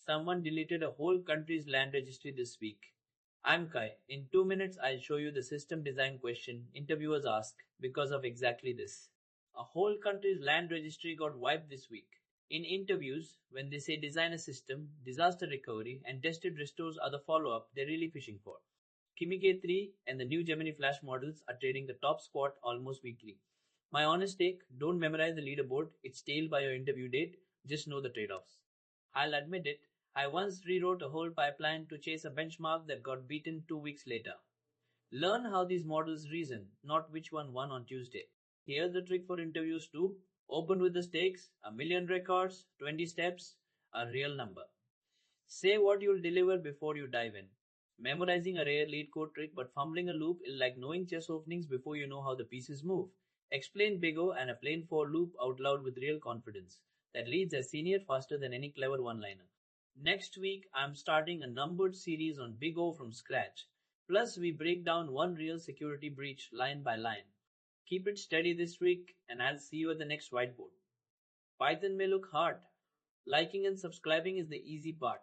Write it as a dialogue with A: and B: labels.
A: Someone deleted a whole country's land registry this week. I'm Kai. In 2 minutes, I'll show you the system design question interviewers ask because of exactly this. A whole country's land registry got wiped this week. In interviews, when they say design a system, disaster recovery, and tested restores are the follow up they're really fishing for. Kimi K3 and the new Gemini Flash models are trading the top spot almost weekly. My honest take, don't memorize the leaderboard, it's stale by your interview date, just know the trade offs. I'll admit it, I once rewrote a whole pipeline to chase a benchmark that got beaten 2 weeks later. Learn how these models reason, not which one won on Tuesday. Here's the trick for interviews too. Open with the stakes, a million records, 20 steps, a real number. Say what you'll deliver before you dive in. Memorizing a rare lead code trick but fumbling a loop is like knowing chess openings before you know how the pieces move. Explain Big O and a plain for loop out loud with real confidence. That leads a senior faster than any clever one-liner. Next week, I'm starting a numbered series on Big O from scratch. Plus, we break down one real security breach line by line. Keep it steady this week, and I'll see you at the next whiteboard. Python may look hard. Liking and subscribing is the easy part.